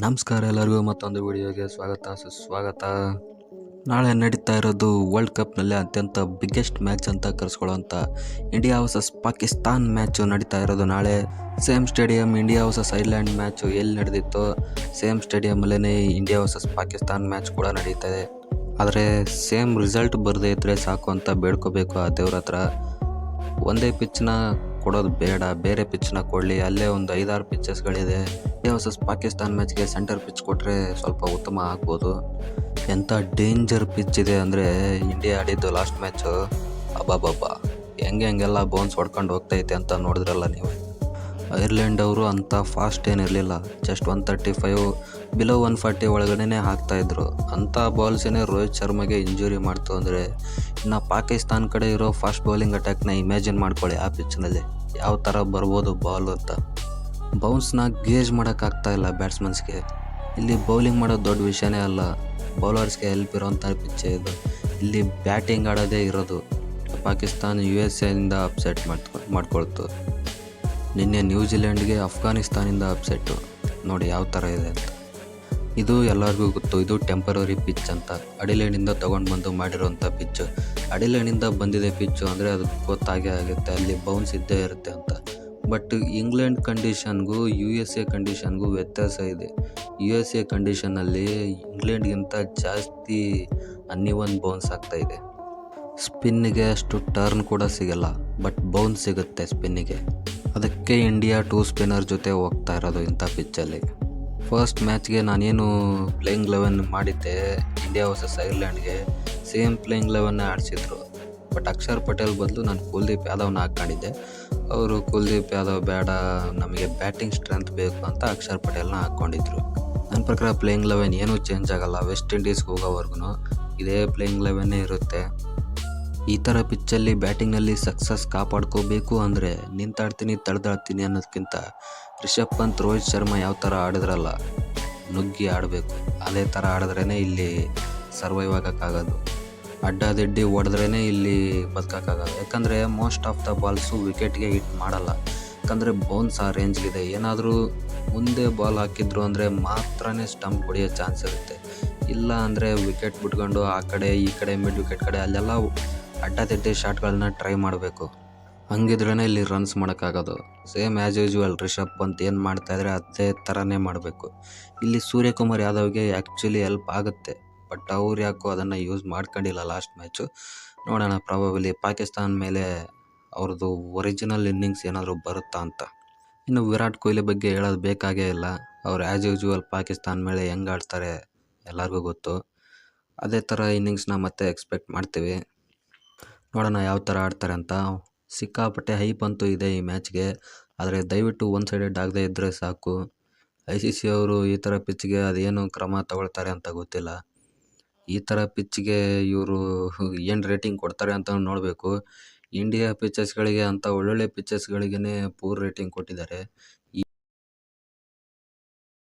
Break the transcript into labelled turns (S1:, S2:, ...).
S1: ನಮಸ್ಕಾರ ಎಲ್ಲರಿಗೂ ಮತ್ತೊಂದು ವಿಡಿಯೋಗೆ ಸ್ವಾಗತ ಸುಸ್ವಾಗತ. ನಾಳೆ ನಡೀತಾ ಇರೋದು ವರ್ಲ್ಡ್ ಕಪ್ನಲ್ಲಿ ಅತ್ಯಂತ ಬಿಗ್ಗೆಸ್ಟ್ ಮ್ಯಾಚ್ ಅಂತ ಕರೆಸ್ಕೊಳ್ಳೋಂಥ ಇಂಡಿಯಾ ವರ್ಸಸ್ ಪಾಕಿಸ್ತಾನ್ ಮ್ಯಾಚು ನಡೀತಾ ಇರೋದು ನಾಳೆ. Same stadium India versus Ireland match ಎಲ್ಲಿ ನಡೆದಿತ್ತೋ ಸೇಮ್ ಸ್ಟೇಡಿಯಮಲ್ಲೇ ಇಂಡಿಯಾ ವರ್ಸಸ್ ಪಾಕಿಸ್ತಾನ್ ಮ್ಯಾಚ್ ಕೂಡ ನಡೀತದೆ. ಆದರೆ ಸೇಮ್ ರಿಸಲ್ಟ್ ಬರದೇ ಇದ್ದರೆ ಸಾಕು ಅಂತ ಬೇಡ್ಕೋಬೇಕು ಆ ದೇವ್ರ ಹತ್ರ. ಒಂದೇ ಪಿಚ್ನ ಕೊಡೋದು ಬೇಡ, ಬೇರೆ ಪಿಚ್ನ ಕೊಡಲಿ. ಅಲ್ಲೇ ಒಂದು 5-6 ಪಿಚ್ಚಸ್ಗಳಿದೆ. ಇಂಡಿಯಾ ವರ್ಸಸ್ ಪಾಕಿಸ್ತಾನ್ ಮ್ಯಾಚ್ಗೆ ಸೆಂಟರ್ ಪಿಚ್ ಕೊಟ್ಟರೆ ಸ್ವಲ್ಪ ಉತ್ತಮ ಆಗ್ಬೋದು. ಎಂಥ ಡೇಂಜರ್ ಪಿಚ್ ಇದೆ ಅಂದರೆ ಇಂಡಿಯಾ ಆಡಿದ್ದು ಲಾಸ್ಟ್ ಮ್ಯಾಚು ಅಬ್ಬಾಬ್ಬಾ ಹೆಂಗೆಲ್ಲ ಬೌನ್ಸ್ ಹೊಡ್ಕೊಂಡು ಹೋಗ್ತೈತೆ ಅಂತ ನೋಡಿದ್ರಲ್ಲ ನೀವು. ಐರ್ಲೆಂಡ್ ಅವರು ಅಂಥ ಫಾಸ್ಟ್ ಏನಿರಲಿಲ್ಲ, ಜಸ್ಟ್ 135 ಬಿಲೋ 140 ಒಳಗಡೆ ಹಾಕ್ತಾಯಿದ್ರು. ಅಂಥ ಬಾಲ್ಸೇನೆ ರೋಹಿತ್ ಶರ್ಮಗೆ ಇಂಜುರಿ ಮಾಡ್ತು ಅಂದರೆ ಇನ್ನು ಪಾಕಿಸ್ತಾನ್ ಕಡೆ ಇರೋ ಫಾಸ್ಟ್ ಬೌಲಿಂಗ್ ಅಟ್ಯಾಕ್ನ ಇಮ್ಯಾಜಿನ್ ಮಾಡ್ಕೊಳ್ಳಿ. ಆ ಪಿಚ್ನಲ್ಲಿ ಯಾವ ಥರ ಬರ್ಬೋದು ಬಾಲ್ ಅಂತ. ಬೌನ್ಸ್ನ ಗೇಜ್ ಮಾಡೋಕ್ಕಾಗ್ತಾಯಿಲ್ಲ ಬ್ಯಾಟ್ಸ್ಮನ್ಸ್ಗೆ. ಇಲ್ಲಿ ಬೌಲಿಂಗ್ ಮಾಡೋದು ದೊಡ್ಡ ವಿಷಯನೇ ಅಲ್ಲ, ಬೌಲರ್ಸ್ಗೆ ಹೆಲ್ಪ್ ಇರೋಂಥ ಪಿಚ್ಚೇ ಇದು. ಇಲ್ಲಿ ಬ್ಯಾಟಿಂಗ್ ಆಡೋದೇ ಇರೋದು. ಪಾಕಿಸ್ತಾನ್ USA ಅಪ್ಸೆಟ್ ಮಾಡ್ಕೊಳ್ತು. ನಿನ್ನೆ ನ್ಯೂಜಿಲೆಂಡ್ಗೆ ಅಫ್ಘಾನಿಸ್ತಾನಿಂದ ಅಪ್ಸೆಟ್ಟು. ನೋಡಿ ಯಾವ ಥರ ಇದೆ ಅಂತ. ಇದು ಎಲ್ಲರಿಗೂ ಗೊತ್ತು, ಇದು ಟೆಂಪರರಿ ಪಿಚ್ ಅಂತ. ಅಡಿಲೇಡಿಂದ ತೊಗೊಂಡು ಬಂದು ಮಾಡಿರೋಂಥ ಪಿಚ್ಚು. ಅಡಿಲೇಡಿಂದ ಬಂದಿದೆ ಪಿಚ್ಚು ಅಂದರೆ ಅದು ಗೊತ್ತಾಗೇ ಆಗುತ್ತೆ, ಅಲ್ಲಿ ಬೌನ್ಸ್ ಇದ್ದೇ ಇರುತ್ತೆ ಅಂತ. ಬಟ್ ಇಂಗ್ಲೆಂಡ್ ಕಂಡೀಷನ್ಗೂ USA ಕಂಡೀಷನ್ಗೂ ವ್ಯತ್ಯಾಸ ಇದೆ. USA ಕಂಡೀಷನಲ್ಲಿ ಇಂಗ್ಲೆಂಡ್ಗಿಂತ ಜಾಸ್ತಿ ಅನ್ನಿವನ್ ಬೌನ್ಸ್ ಆಗ್ತಾಯಿದೆ. ಸ್ಪಿನ್ನಿಗೆ ಅಷ್ಟು ಟರ್ನ್ ಕೂಡ ಸಿಗಲ್ಲ, ಬಟ್ ಬೌನ್ಸ್ ಸಿಗುತ್ತೆ ಸ್ಪಿನ್ನಿಗೆ. ಅದಕ್ಕೆ ಇಂಡಿಯಾ 2 ಸ್ಪಿನ್ನರ್ ಜೊತೆ ಹೋಗ್ತಾ ಇರೋದು ಇಂಥ ಪಿಚ್ಚಲ್ಲಿ. ಫಸ್ಟ್ ಮ್ಯಾಚ್ಗೆ ನಾನೇನು ಪ್ಲೇಯಿಂಗ್ 11 ಮಾಡಿದ್ದೆ ಇಂಡಿಯಾ ವರ್ಸಸ್ ಐರ್ಲೆಂಡ್ಗೆ, ಸೇಮ್ ಪ್ಲೇಯಿಂಗ್ 11 ಆಡಿಸಿದ್ರು. ಬಟ್ ಅಕ್ಷರ್ ಪಟೇಲ್ ಬದಲು ನಾನು ಕುಲ್ದೀಪ್ ಯಾದವ್ನ ಹಾಕ್ಕೊಂಡಿದ್ದೆ. ಅವರು ಕುಲ್ದೀಪ್ ಯಾದವ್ ಬೇಡ, ನಮಗೆ ಬ್ಯಾಟಿಂಗ್ ಸ್ಟ್ರೆಂತ್ ಬೇಕು ಅಂತ ಅಕ್ಷರ್ ಪಟೇಲ್ನ ಹಾಕ್ಕೊಂಡಿದ್ರು. ನನ್ನ ಪ್ರಕಾರ ಪ್ಲೇಯಿಂಗ್ 11 ಏನೂ ಚೇಂಜ್ ಆಗಲ್ಲ. ವೆಸ್ಟ್ ಇಂಡೀಸ್ಗೆ ಹೋಗೋವರೆಗೂ ಇದೇ ಪ್ಲೇಯಿಂಗ್ 11 ಇರುತ್ತೆ. ಈ ಥರ ಪಿಚ್ಚಲ್ಲಿ ಬ್ಯಾಟಿಂಗ್ನಲ್ಲಿ ಸಕ್ಸಸ್ ಕಾಪಾಡ್ಕೋಬೇಕು ಅಂದರೆ ನಿಂತಾಡ್ತೀನಿ ತಡೆದಾಡ್ತೀನಿ ಅನ್ನೋದಕ್ಕಿಂತ ರಿಷಬ್ ಪಂತ್, ರೋಹಿತ್ ಶರ್ಮಾ ಯಾವ ಥರ ಆಡಿದ್ರಲ್ಲ, ನುಗ್ಗಿ ಆಡಬೇಕು. ಅದೇ ಥರ ಆಡಿದ್ರೇ ಇಲ್ಲಿ ಸರ್ವೈವ್ ಆಗೋಕ್ಕಾಗೋದು. ಅಡ್ಡಾದಿಡ್ಡಿ ಹೊಡೆದ್ರೇ ಇಲ್ಲಿ ಬದುಕೋಕ್ಕಾಗೋದು. ಯಾಕಂದರೆ ಮೋಸ್ಟ್ ಆಫ್ ದ ಬಾಲ್ಸು ವಿಕೆಟ್ಗೆ ಹಿಟ್ ಮಾಡಲ್ಲ. ಯಾಕಂದರೆ ಬೌನ್ಸ್ ಆ ರೇಂಜ್ಗಿದೆ. ಏನಾದರೂ ಮುಂದೆ ಬಾಲ್ ಹಾಕಿದ್ರು ಅಂದರೆ ಮಾತ್ರನೇ ಸ್ಟಂಪ್ ಹೊಡೆಯೋ ಚಾನ್ಸ್ ಇರುತ್ತೆ. ಇಲ್ಲ ಅಂದರೆ ವಿಕೆಟ್ ಬಿಟ್ಕೊಂಡು ಆ ಕಡೆ ಈ ಕಡೆ ಮಿಡ್ ವಿಕೆಟ್ ಕಡೆ ಅಲ್ಲೆಲ್ಲ ಅಡ್ಡಾದಿಡ್ಡಿ ಶಾಟ್ಗಳನ್ನ ಟ್ರೈ ಮಾಡಬೇಕು. ಹಂಗಿದ್ರೇ ಇಲ್ಲಿ ರನ್ಸ್ ಮಾಡೋಕ್ಕಾಗೋದು. Same as usual Rishabh Pant ಏನು ಮಾಡ್ತಾಯಿದ್ರೆ ಅದೇ ಥರನೇ ಮಾಡಬೇಕು. ಇಲ್ಲಿ ಸೂರ್ಯಕುಮಾರ್ ಯಾದವ್ಗೆ ಆ್ಯಕ್ಚುಲಿ ಹೆಲ್ಪ್ ಆಗುತ್ತೆ, ಬಟ್ ಅವ್ರು ಯಾಕೋ ಅದನ್ನು ಯೂಸ್ ಮಾಡ್ಕೊಂಡಿಲ್ಲ ಲಾಸ್ಟ್ ಮ್ಯಾಚು. ನೋಡೋಣ, ಪ್ರಾಬಬಲಿ ಪಾಕಿಸ್ತಾನ ಮೇಲೆ ಅವ್ರದ್ದು ಒರಿಜಿನಲ್ ಇನ್ನಿಂಗ್ಸ್ ಏನಾದರೂ ಬರುತ್ತಾ ಅಂತ. ಇನ್ನು ವಿರಾಟ್ ಕೊಹ್ಲಿ ಬಗ್ಗೆ ಹೇಳೋದು ಬೇಕಾಗೇ ಇಲ್ಲ. ಅವ್ರು ಆ್ಯಸ್ ಯೂಶ್ವಲ್ ಪಾಕಿಸ್ತಾನ ಮೇಲೆ ಹೆಂಗೆ ಆಡ್ತಾರೆ ಎಲ್ಲರಿಗೂ ಗೊತ್ತು. ಅದೇ ಥರ ಇನ್ನಿಂಗ್ಸ್ನ ಮತ್ತೆ ಎಕ್ಸ್ಪೆಕ್ಟ್ ಮಾಡ್ತೀವಿ. ನೋಡೋಣ ಯಾವ ಥರ ಆಡ್ತಾರೆ ಅಂತ. ಸಿಕ್ಕಾಪಟ್ಟೆ ಹೈಪ್ ಅಂತೂ ಇದೆ ಈ ಮ್ಯಾಚ್ಗೆ. ಆದರೆ ದಯವಿಟ್ಟು ಒನ್ ಸೈಡೆಡ್ ಆಗದೆ ಇದ್ದರೆ ಸಾಕು. ICC ಅವರು ಈ ಥರ ಪಿಚ್ಗೆ ಅದೇನು ಕ್ರಮ ತಗೊಳ್ತಾರೆ ಅಂತ ಗೊತ್ತಿಲ್ಲ. ಈ ಥರ ಪಿಚ್ಗೆ ಇವರು ಏನು ರೇಟಿಂಗ್ ಕೊಡ್ತಾರೆ ಅಂತ ನೋಡಬೇಕು. ಇಂಡಿಯಾ ಪಿಚಸ್ಗಳಿಗೆ ಅಂತ ಒಳ್ಳೊಳ್ಳೆ ಪಿಚಸ್ಗಳಿಗೇ ಪೂರ್ ರೇಟಿಂಗ್ ಕೊಟ್ಟಿದ್ದಾರೆ.